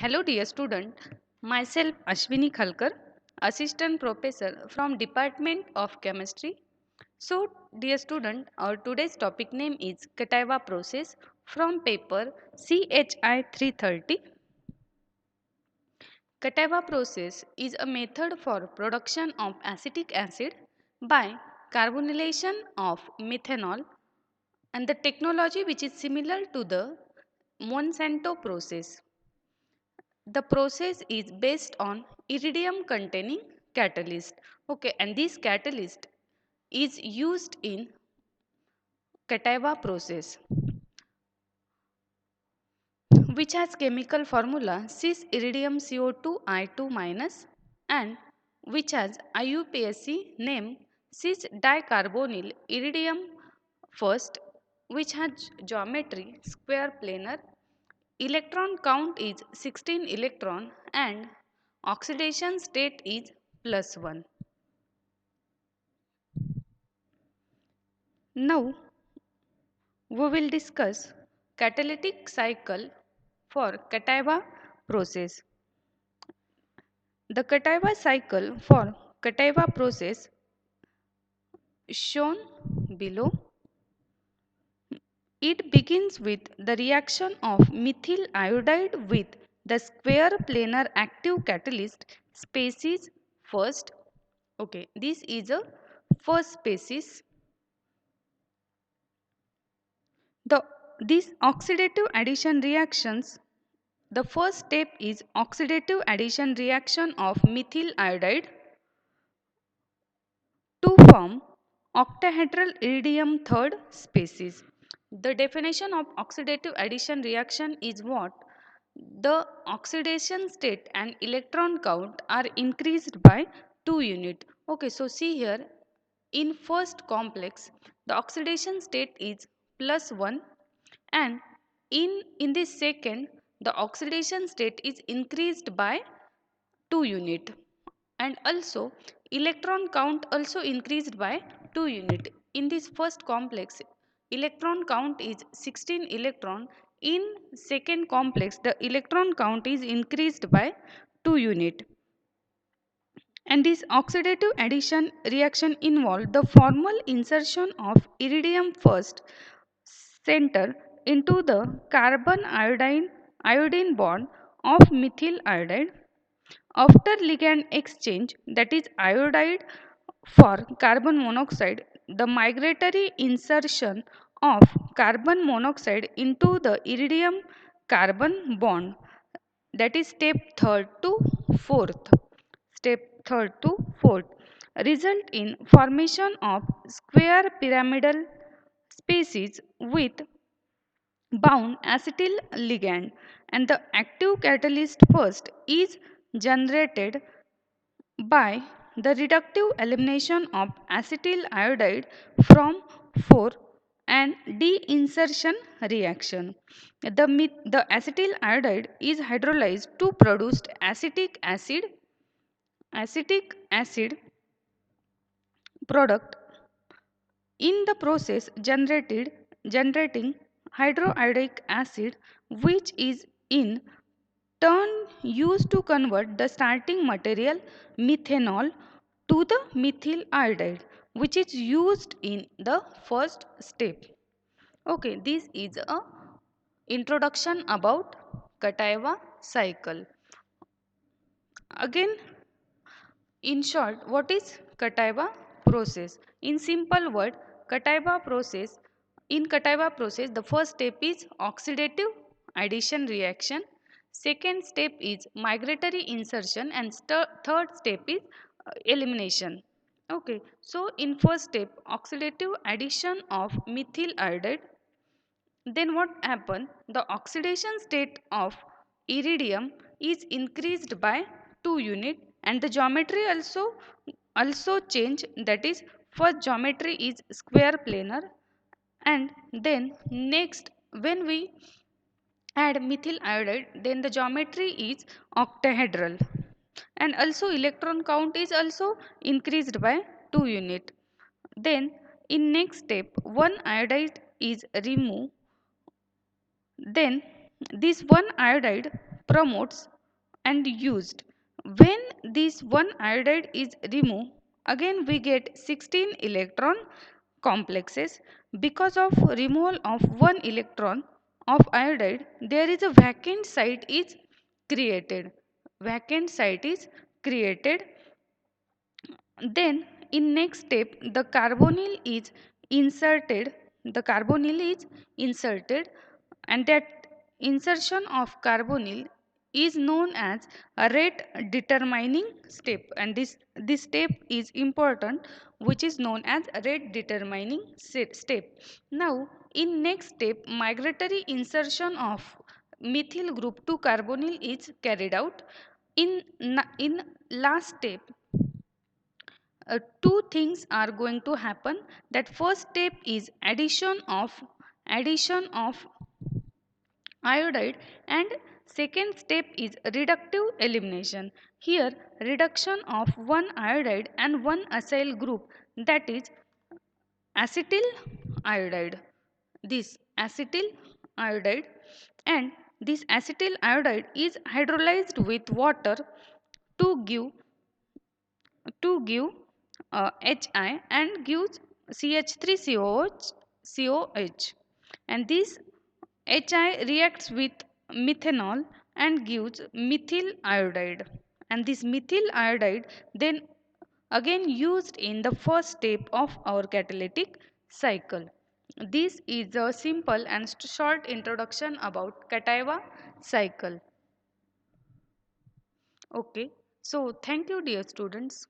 Hello, dear student. Myself Ashwini Khalkar, Assistant Professor from Department of Chemistry. So, dear student, our today's topic name is Catawba process from paper CHI 330. Catawba process is a method for production of acetic acid by carbonylation of methanol, and the technology which is similar to the Monsanto process. The process is based on iridium containing catalyst. Okay, and this catalyst is used in Catawba process, which has chemical formula cis iridium CO2 I2 minus, and which has IUPAC name cis dicarbonyl iridium first, which has geometry square planar. Electron count is 16 electron and oxidation state is +1. Now we will discuss catalytic cycle for Catawba process. The Catawba cycle for Catawba process shown below. It begins with the reaction of methyl iodide with the square planar active catalyst species first. Okay, this is a first species. The these oxidative addition reactions, the first step is oxidative addition reaction of methyl iodide to form octahedral iridium third species. The definition of oxidative addition reaction is what? The oxidation state and electron count are increased by 2 unit. Okay, so see here, in first complex the oxidation state is +1, and in this second the oxidation state is increased by 2 unit, and also electron count also increased by 2 unit. In this first complex electron count is 16 electron, in second complex the electron count is increased by 2 unit, and this oxidative addition reaction involved the formal insertion of iridium first center into the carbon iodine bond of methyl iodide. After ligand exchange, that is iodide for carbon monoxide, the migratory insertion of carbon monoxide into the iridium carbon bond, that is step third to fourth. Step third to fourth result in formation of square pyramidal species with bound acetyl ligand, and the active catalyst first is generated by the reductive elimination of acetyl iodide from 4 and deinsertion reaction. The acetyl iodide is hydrolyzed to produce acetic acid product, in the process generating hydroiodic acid, which is in turn used to convert the starting material methanol to the methyl iodide, which is used in the first step. Okay, this is a introduction about Catawba cycle. Again, in short, what is Catawba process? In simple word, Catawba process, in Catawba process, the first step is oxidative addition reaction. Second step is migratory insertion, and third step is elimination. Okay, so in first step, oxidative addition of methyl iodide, then what happen? The oxidation state of iridium is increased by 2 unit, and the geometry also change, that is first geometry is square planar, and then next when we add methyl iodide then the geometry is octahedral, and also electron count is also increased by 2 unit. Then in next step one iodide is removed, then this one iodide promotes and used. When this one iodide is removed, again we get 16 electron complexes. Because of removal of one electron of iodide, there is a vacant site is created. Vacant site is created. Then in next step the carbonyl is inserted. The carbonyl is inserted, and that insertion of carbonyl is known as a rate determining step, and this step is important, which is known as a rate determining step. Now in next step migratory insertion of methyl group to carbonyl is carried out. In last step two things are going to happen. That first step is addition of iodide, and second step is reductive elimination. Here reduction of one iodide and one acyl group, that is acetyl iodide. This acetyl iodide, and this acetyl iodide is hydrolyzed with water to give Hi and gives CH3COH, and this Hi reacts with methanol and gives methyl iodide, and this methyl iodide then again used in the first step of our catalytic cycle. This is a simple and short introduction about Kataiva cycle. Okay, so thank you dear students.